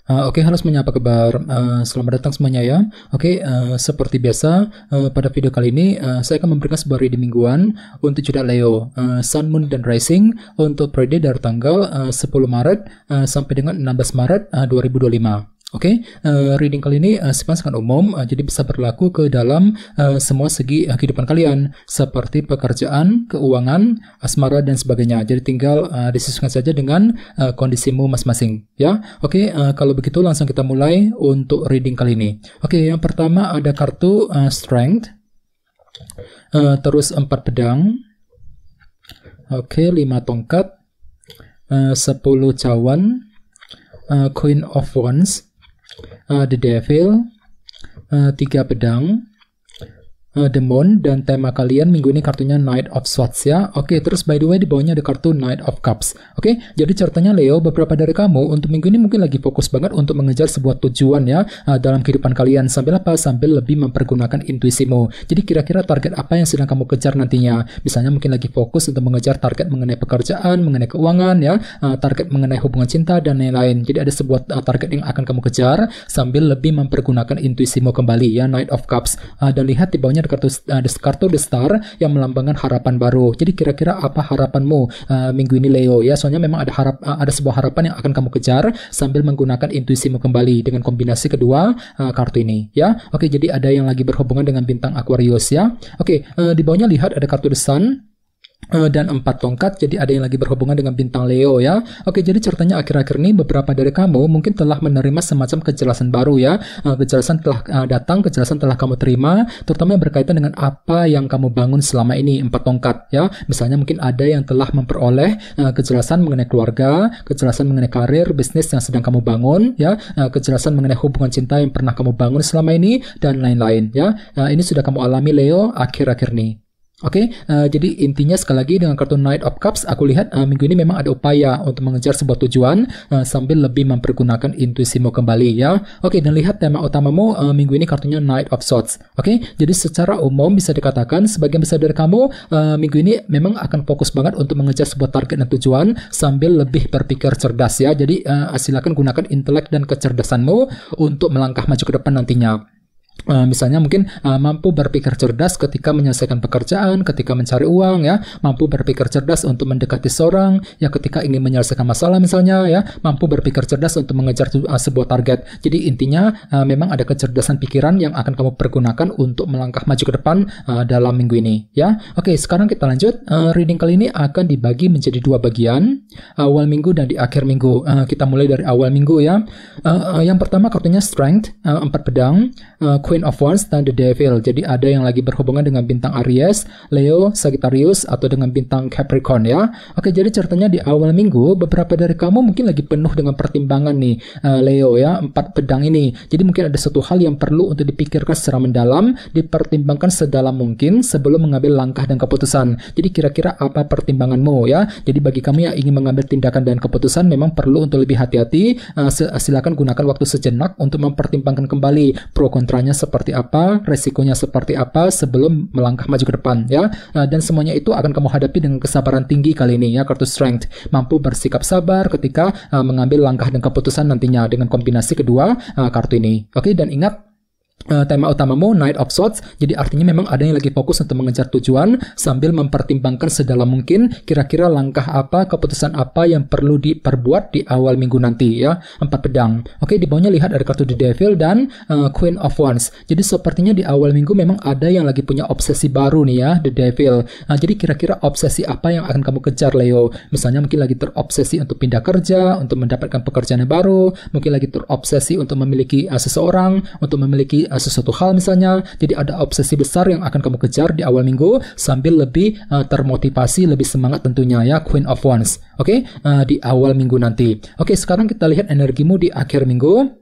Oke, halo semuanya, apa kabar? Selamat datang semuanya ya. Oke, seperti biasa, pada video kali ini saya akan memberikan sebuah reading mingguan untuk zodiak Leo, Sun, Moon, dan Rising untuk periode dari tanggal 10 Maret sampai dengan 16 Maret 2025. Oke, reading kali ini sifatnya sangat umum, jadi bisa berlaku ke dalam semua segi kehidupan kalian, seperti pekerjaan, keuangan, asmara, dan sebagainya. Jadi tinggal disesuaikan saja dengan kondisimu masing-masing, ya. Oke, kalau begitu langsung kita mulai untuk reading kali ini. Oke, yang pertama ada kartu Strength, terus 4 pedang, oke, 5 tongkat, 10 cawan, Queen of Wands, The Devil, 3 pedang, The Moon, dan tema kalian minggu ini kartunya Knight of Swords ya. Oke, terus by the way di bawahnya ada kartu Knight of Cups. Oke, jadi ceritanya Leo, beberapa dari kamu untuk minggu ini mungkin lagi fokus banget untuk mengejar sebuah tujuan ya dalam kehidupan kalian. Sambil apa? Sambil lebih mempergunakan intuisimu. Jadi kira-kira target apa yang sedang kamu kejar nantinya? Misalnya mungkin lagi fokus untuk mengejar target mengenai pekerjaan, mengenai keuangan ya, target mengenai hubungan cinta dan lain-lain. Jadi ada sebuah target yang akan kamu kejar sambil lebih mempergunakan intuisimu kembali ya, Knight of Cups. Dan lihat di bawahnya ada kartu The Star yang melambangkan harapan baru. Jadi kira-kira apa harapanmu minggu ini Leo ya? Soalnya memang ada sebuah harapan yang akan kamu kejar sambil menggunakan intuisimu kembali dengan kombinasi kedua kartu ini ya. Oke, jadi ada yang lagi berhubungan dengan bintang Aquarius ya. Oke, di bawahnya lihat ada kartu The Sun dan 4 tongkat, jadi ada yang lagi berhubungan dengan bintang Leo ya. Oke, jadi ceritanya akhir-akhir ini beberapa dari kamu mungkin telah menerima semacam kejelasan baru ya. Kejelasan telah datang, kejelasan telah kamu terima, terutama yang berkaitan dengan apa yang kamu bangun selama ini, 4 tongkat ya. Misalnya mungkin ada yang telah memperoleh kejelasan mengenai keluarga, kejelasan mengenai karir, bisnis yang sedang kamu bangun ya, kejelasan mengenai hubungan cinta yang pernah kamu bangun selama ini, dan lain-lain ya. Ini sudah kamu alami Leo akhir-akhir ini. Oke, jadi intinya sekali lagi dengan kartu Knight of Cups, aku lihat minggu ini memang ada upaya untuk mengejar sebuah tujuan sambil lebih mempergunakan intuisimu kembali ya. Oke, dan lihat tema utamamu minggu ini kartunya Knight of Swords. Oke, jadi secara umum bisa dikatakan sebagian besar dari kamu minggu ini memang akan fokus banget untuk mengejar sebuah target dan tujuan sambil lebih berpikir cerdas ya. Jadi silakan gunakan intelek dan kecerdasanmu untuk melangkah maju ke depan nantinya. Misalnya mungkin mampu berpikir cerdas ketika menyelesaikan pekerjaan, ketika mencari uang ya, mampu berpikir cerdas untuk mendekati seorang ya, ketika ingin menyelesaikan masalah misalnya ya, mampu berpikir cerdas untuk mengejar sebuah target. Jadi intinya memang ada kecerdasan pikiran yang akan kamu pergunakan untuk melangkah maju ke depan dalam minggu ini ya. Oke, sekarang kita lanjut. Reading kali ini akan dibagi menjadi 2 bagian, awal minggu dan di akhir minggu. Kita mulai dari awal minggu ya. Yang pertama kartunya Strength, 4 pedang, Queen of Wands, dan The Devil. Jadi ada yang lagi berhubungan dengan bintang Aries, Leo, Sagittarius, atau dengan bintang Capricorn ya. Oke, jadi ceritanya di awal minggu beberapa dari kamu mungkin lagi penuh dengan pertimbangan nih Leo ya, 4 pedang ini. Jadi mungkin ada satu hal yang perlu untuk dipikirkan secara mendalam, dipertimbangkan sedalam mungkin sebelum mengambil langkah dan keputusan. Jadi kira-kira apa pertimbanganmu ya? Jadi bagi kamu yang ingin mengambil tindakan dan keputusan memang perlu untuk lebih hati-hati. Silakan gunakan waktu sejenak untuk mempertimbangkan kembali pro kontranya seperti apa, resikonya seperti apa sebelum melangkah maju ke depan ya. Dan semuanya itu akan kamu hadapi dengan kesabaran tinggi kali ini ya, kartu Strength. Mampu bersikap sabar ketika mengambil langkah dan keputusan nantinya dengan kombinasi kedua kartu ini. Oke, dan ingat tema utamamu Knight of Swords, jadi artinya memang ada yang lagi fokus untuk mengejar tujuan sambil mempertimbangkan sedalam mungkin kira-kira langkah apa, keputusan apa yang perlu diperbuat di awal minggu nanti ya. 4 pedang. Oke, di bawahnya lihat ada kartu The Devil dan Queen of Wands. Jadi sepertinya di awal minggu memang ada yang lagi punya obsesi baru nih ya, The Devil. Jadi kira-kira obsesi apa yang akan kamu kejar Leo? Misalnya mungkin lagi terobsesi untuk pindah kerja, untuk mendapatkan pekerjaan yang baru, mungkin lagi terobsesi untuk memiliki seseorang, untuk memiliki sesuatu hal misalnya. Jadi ada obsesi besar yang akan kamu kejar di awal minggu sambil lebih termotivasi, lebih semangat tentunya ya, Queen of Wands. Oke, di awal minggu nanti. Oke, sekarang kita lihat energimu di akhir minggu.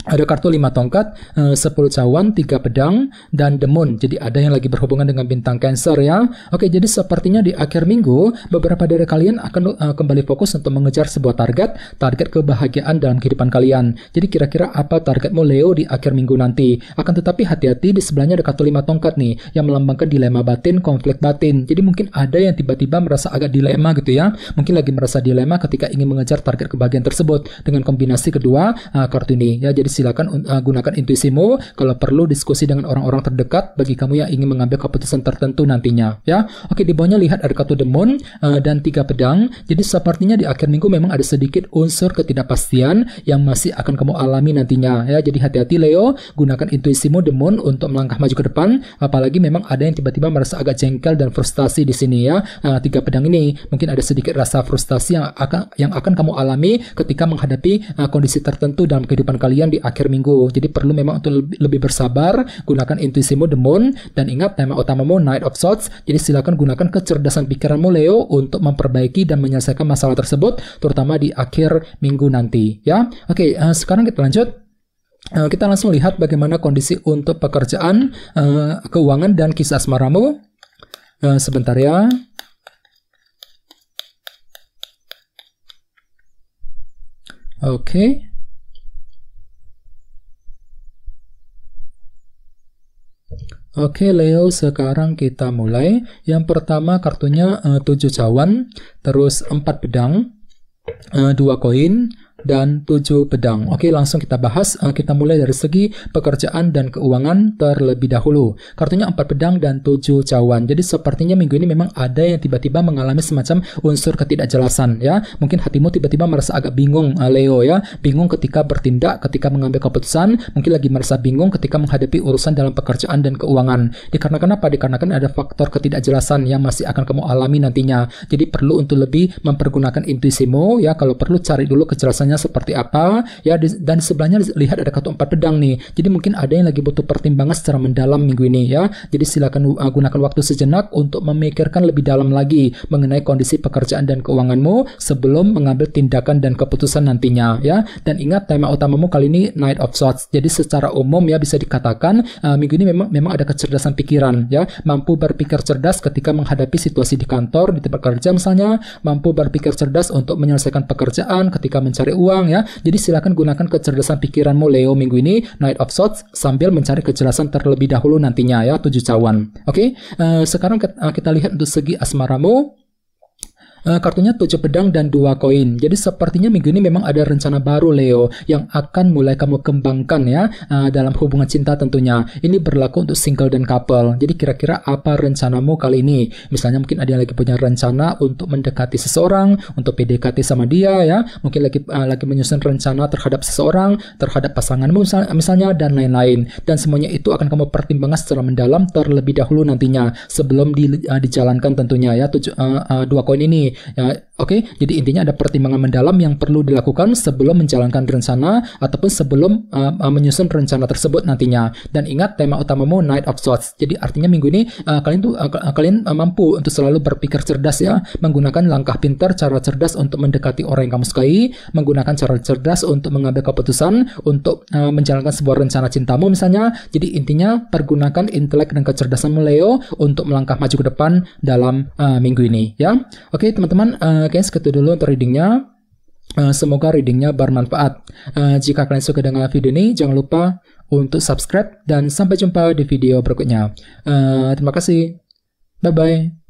Ada kartu 5 tongkat, 10 cawan, 3 pedang, dan the moon. Jadi ada yang lagi berhubungan dengan bintang Cancer ya. Oke, jadi sepertinya di akhir minggu, beberapa dari kalian akan kembali fokus untuk mengejar sebuah target kebahagiaan dalam kehidupan kalian. Jadi kira-kira apa targetmu Leo di akhir minggu nanti? Akan tetapi hati-hati, di sebelahnya ada kartu 5 tongkat nih, yang melambangkan dilema batin, konflik batin. Jadi mungkin ada yang tiba-tiba merasa agak dilema gitu ya. Mungkin lagi merasa dilema ketika ingin mengejar target kebahagiaan tersebut. Dengan kombinasi kedua kartu ini ya. Jadi silakan gunakan intuisimu, kalau perlu diskusi dengan orang-orang terdekat bagi kamu yang ingin mengambil keputusan tertentu nantinya ya. Oke, di bawahnya lihat ada kartu the moon dan 3 pedang. Jadi sepertinya di akhir minggu memang ada sedikit unsur ketidakpastian yang masih akan kamu alami nantinya ya. Jadi hati-hati Leo, gunakan intuisimu the moon untuk melangkah maju ke depan, apalagi memang ada yang tiba-tiba merasa agak jengkel dan frustasi di sini ya. 3 pedang ini mungkin ada sedikit rasa frustasi yang akan kamu alami ketika menghadapi kondisi tertentu dalam kehidupan kalian di akhir minggu. Jadi perlu memang untuk lebih bersabar, gunakan intuisimu the moon, dan ingat tema utamamu Knight of Swords. Jadi silakan gunakan kecerdasan pikiranmu Leo untuk memperbaiki dan menyelesaikan masalah tersebut, terutama di akhir minggu nanti ya. Oke, sekarang kita lanjut. Kita langsung lihat bagaimana kondisi untuk pekerjaan, keuangan, dan kisah asmaramu. Sebentar ya. Oke. Oke Leo, sekarang kita mulai. Yang pertama kartunya 7 cawan, terus 4 pedang, 2 koin, dan 7 pedang. Oke, langsung kita bahas. Kita mulai dari segi pekerjaan dan keuangan terlebih dahulu. Kartunya 4 pedang dan 7 cawan. Jadi sepertinya minggu ini memang ada yang tiba-tiba mengalami semacam unsur ketidakjelasan ya. Mungkin hatimu tiba-tiba merasa agak bingung Leo ya. Bingung ketika bertindak, ketika mengambil keputusan. Mungkin lagi merasa bingung ketika menghadapi urusan dalam pekerjaan dan keuangan. Dikarenakan apa? Dikarenakan ada faktor ketidakjelasan yang masih akan kamu alami nantinya. Jadi perlu untuk lebih mempergunakan intuisimu ya. Kalau perlu cari dulu kejelasannya seperti apa ya, dan sebelahnya lihat ada kartu 4 pedang nih. Jadi mungkin ada yang lagi butuh pertimbangan secara mendalam minggu ini ya. Jadi silakan gunakan waktu sejenak untuk memikirkan lebih dalam lagi mengenai kondisi pekerjaan dan keuanganmu sebelum mengambil tindakan dan keputusan nantinya ya. Dan ingat tema utamamu kali ini Knight of Swords. Jadi secara umum ya bisa dikatakan minggu ini memang ada kecerdasan pikiran ya, mampu berpikir cerdas ketika menghadapi situasi di kantor, di tempat kerja misalnya, mampu berpikir cerdas untuk menyelesaikan pekerjaan ketika mencari uang ya. Jadi silakan gunakan kecerdasan pikiranmu Leo minggu ini Knight of Swords sambil mencari kejelasan terlebih dahulu nantinya ya, 7 cawan. Oke, sekarang kita lihat untuk segi asmaramu. Kartunya 7 pedang dan 2 koin. Jadi sepertinya minggu ini memang ada rencana baru Leo yang akan mulai kamu kembangkan ya dalam hubungan cinta tentunya. Ini berlaku untuk single dan couple. Jadi kira-kira apa rencanamu kali ini? Misalnya mungkin ada yang lagi punya rencana untuk mendekati seseorang, untuk PDKT sama dia ya. Mungkin lagi menyusun rencana terhadap seseorang, terhadap pasanganmu misalnya, dan lain-lain. Dan semuanya itu akan kamu pertimbangkan secara mendalam terlebih dahulu nantinya sebelum dijalankan tentunya ya 2 koin ini. Ya, oke, jadi intinya ada pertimbangan mendalam yang perlu dilakukan sebelum menjalankan rencana ataupun sebelum menyusun rencana tersebut nantinya. Dan ingat tema utamamu Knight of Swords. Jadi artinya minggu ini kalian mampu untuk selalu berpikir cerdas ya, menggunakan langkah pintar, cara cerdas untuk mendekati orang yang kamu sukai, menggunakan cara cerdas untuk mengambil keputusan untuk menjalankan sebuah rencana cintamu misalnya. Jadi intinya pergunakan intelek dan kecerdasanmu Leo untuk melangkah maju ke depan dalam minggu ini ya. Oke, teman-teman, kayaknya segitu dulu untuk readingnya. Semoga readingnya bermanfaat. Jika kalian suka dengan video ini, jangan lupa untuk subscribe dan sampai jumpa di video berikutnya. Terima kasih. Bye-bye.